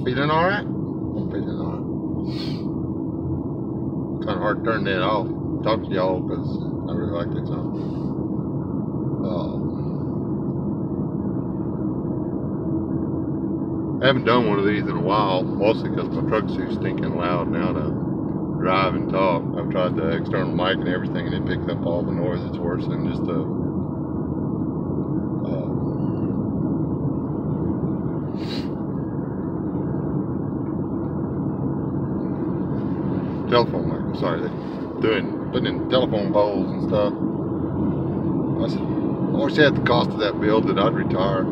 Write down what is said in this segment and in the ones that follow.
Feeling all right? Feeling all right. Kind of hard to turn that off. Talk to y'all because I really like that song. I haven't done one of these in a while, mostly because my truck's too stinking loud now to drive and talk. I've tried the external mic and everything, and it picks up all the noise. It's worse than just a telephone mic. Sorry, putting in telephone poles and stuff. I always had the cost of that bill that I'd retire.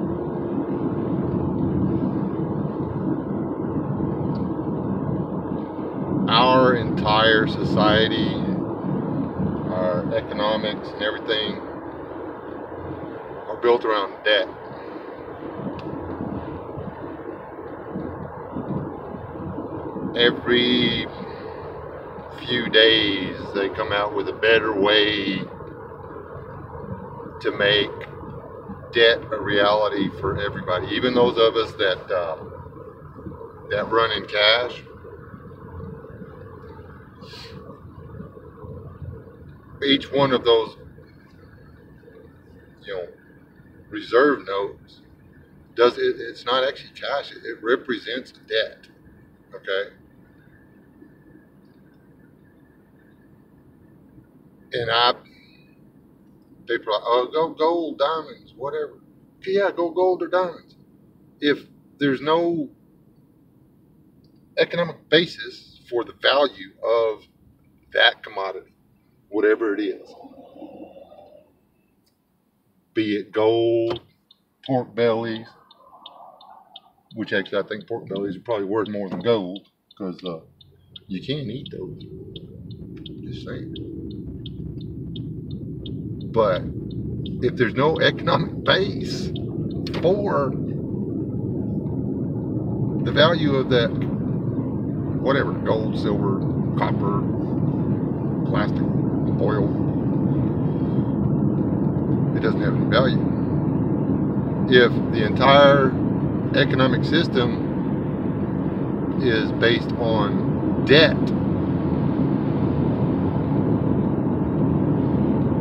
Our entire society, our economics and everything are built around debt. Every few days they come out with a better way to make debt a reality for everybody, even those of us that run in cash. Each one of those, reserve notes does it. It's not actually cash. It represents debt. Okay. And people are like, oh, go gold, diamonds, whatever. Okay, yeah, go gold or diamonds. If there's no economic basis for the value of that commodity, whatever it is, be it gold, pork bellies, which actually I think pork bellies are probably worth more than gold because you can't eat those. Just saying. But if there's no economic base for the value of that, whatever, gold, silver, copper, plastic, oil, it doesn't have any value. If the entire economic system is based on debt,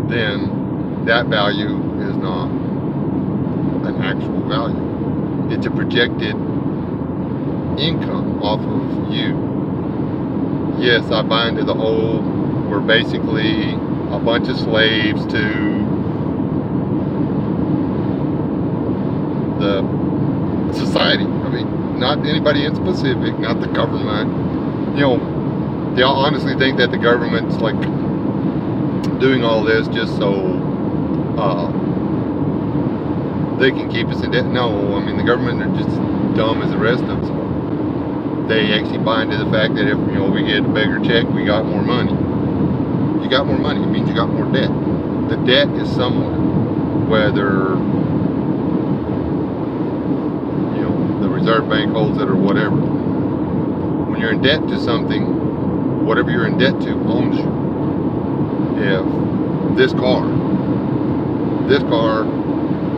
then that value is not an actual value. It's a projected income off of you. Yes, I buy into the whole, we're basically a bunch of slaves to the society. I mean, not anybody in specific, not the government. They all honestly think that the government's like doing all this just so they can keep us in debt. No, I mean, the government are just dumb as the rest of us. They actually buy into the fact that if we get a bigger check, we got more money. You got more money, it means you got more debt. The debt is somewhere, whether the Reserve Bank holds it or whatever. When you're in debt to something, whatever you're in debt to owns you. If this car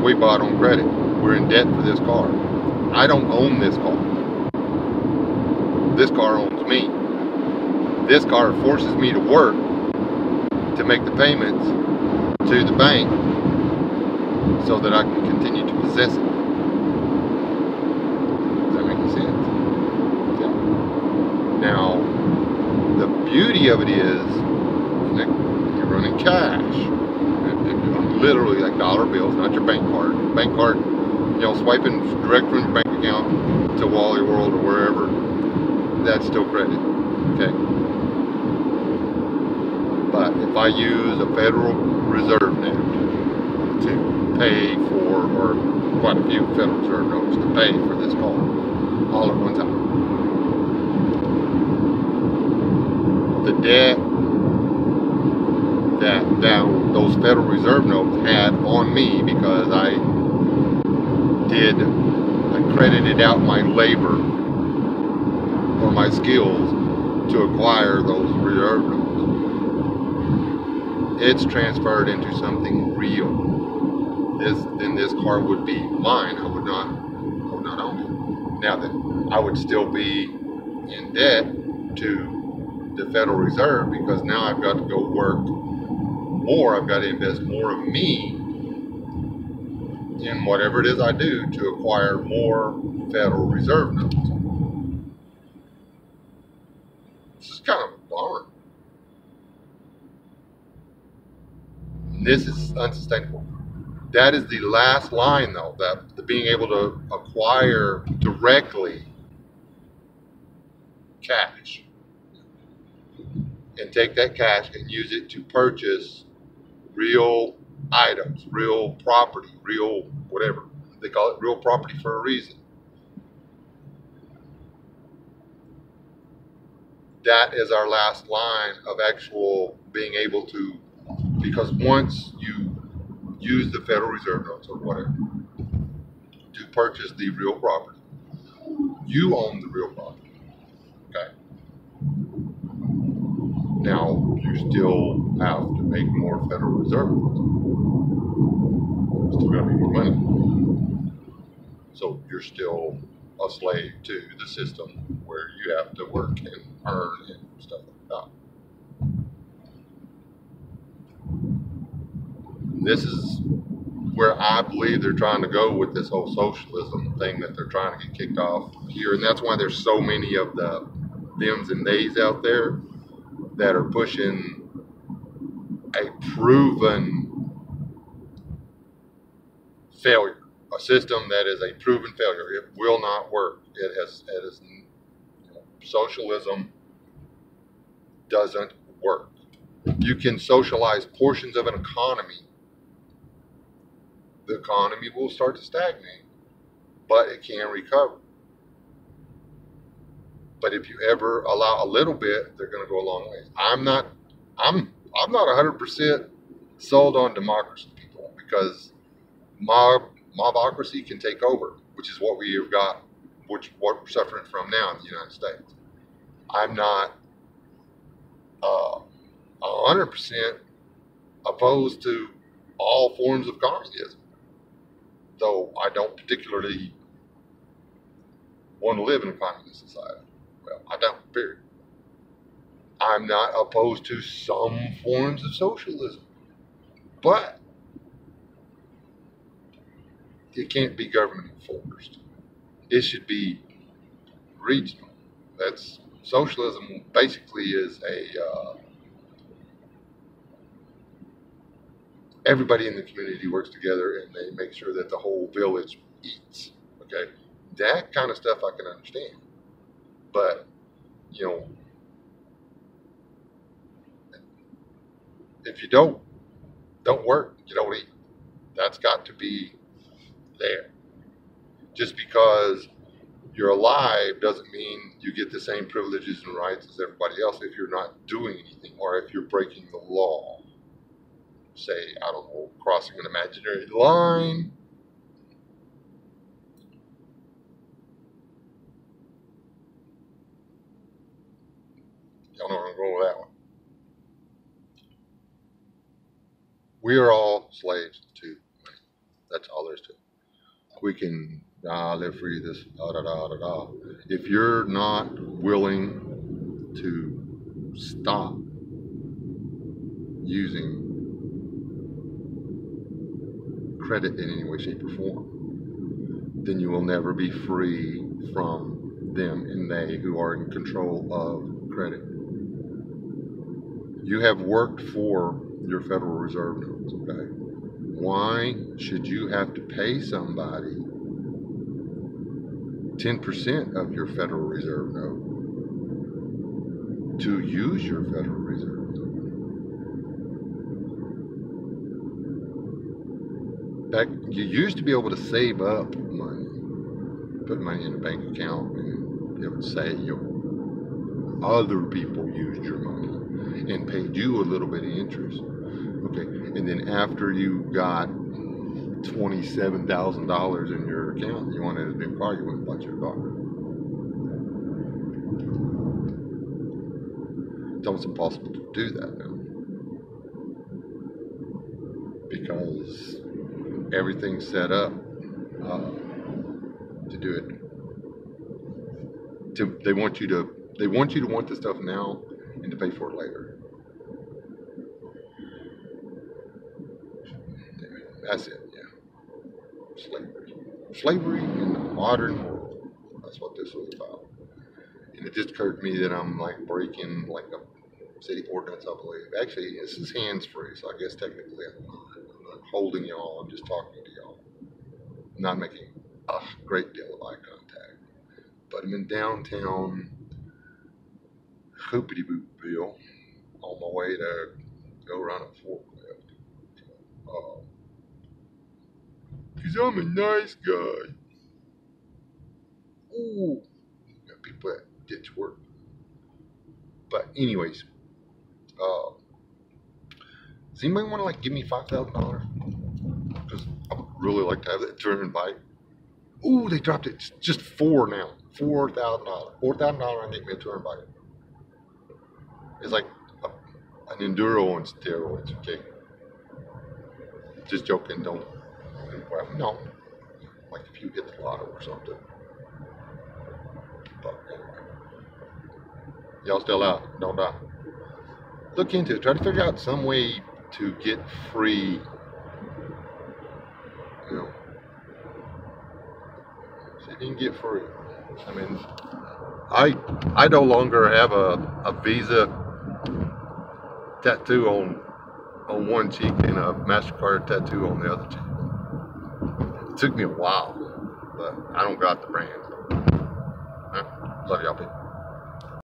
we bought on credit, we're in debt for this car. I don't own this car. This car owns me. This car forces me to work to make the payments to the bank so that I can continue to possess it. Does that make any sense? Yeah. Now, the beauty of it is you're running cash. Literally like dollar bills, not your bank card. Bank card, swiping direct from your bank account to Wally World or wherever, that's still credit. Okay. But if I use a Federal Reserve note to pay for, or quite a few Federal Reserve notes to pay for this car, all at one time, the debt that those Federal Reserve notes had on me, because I credited out my labor or my skills to acquire those reserve notes, it's transferred into something real. Then this car would be mine. I would not own it. Now that I would still be in debt to the Federal Reserve because now I've got to go work more. I've got to invest more of me in whatever it is I do to acquire more Federal Reserve notes. This is kind of a bummer. This is unsustainable. That is the last line, though, that the being able to acquire directly cash and take that cash and use it to purchase real items, real property, real whatever. They call it real property for a reason. That is our last line of actual being able to, because once you use the Federal Reserve notes or whatever to purchase the real property, you own the real property. Okay. Now you still have to make more Federal Reserve notes. Still got to make more money. So you're still a slave to the system where you have to work and earn and stuff like that. This is where I believe they're trying to go with this whole socialism thing that they're trying to get kicked off here. And that's why there's so many of the thems and theys out there that are pushing a proven failure, a system that is a proven failure. It will not work. It is socialism doesn't work. You can socialize portions of an economy. The economy will start to stagnate, but it can recover. But if you ever allow a little bit, they're going to go a long way. I'm not 100% sold on democracy, people, because mobocracy can take over, which is what we have got, what we're suffering from now in the United States. I'm not 100% opposed to all forms of communism, though I don't particularly want to live in a communist society. Well, I don't, period. I'm not opposed to some forms of socialism, but it can't be government enforced. It should be regional. That's socialism. Basically, is everybody in the community works together and they make sure that the whole village eats. Okay, that kind of stuff I can understand, but if you don't work, you don't eat. That's got to be there. Just because you're alive doesn't mean you get the same privileges and rights as everybody else if you're not doing anything or if you're breaking the law. Say, I don't know, crossing an imaginary line. Y'all know where I'm going with that one. We are all slaves to money. That's all there is to it. We can live free, this, da da da da da. If you're not willing to stop using credit in any way, shape, or form, then you will never be free from them and they who are in control of credit. You have worked for your Federal Reserve notes, okay? Why should you have to pay somebody 10% of your Federal Reserve note to use your Federal Reserve note? Back, you used to be able to save up money, put money in a bank account, and it would say other people used your money and paid you a little bit of interest. Okay, and then after you got $27,000 in your account, you wanted a new car, you went and bought your car. It's almost impossible to do that now because everything's set up to do it they want you to want the stuff now and to pay for it later. That's it. Yeah, slavery in the modern world. That's what this was about. And it just occurred to me that I'm like breaking like a city ordinance, I believe. Actually, this is hands free, so I guess technically I'm not holding y'all. I'm just talking to y'all. I'm not making a great deal of eye contact. But I'm in downtown Hoopity Boopville on my way to go run a forklift. Because I'm a nice guy. Ooh, got people that ditch work. But anyways, does anybody want to like give me $5,000? Because I would really like to have that turn bike. Ooh, they dropped it. It's just $4,000 now. $4,000. $4,000 and get me a touring bike. It's like an enduro on steroids. Okay. Just joking. Don't. Well, no. Like if you hit the lotto or something. But anyway. Y'all still out. Don't die. Look into it. Try to figure out some way to get free. You know. See if you can get free. I mean, I no longer have a Visa tattoo on one cheek and a MasterCard tattoo on the other cheek. It took me a while, but I don't got the brand. Love y'all people.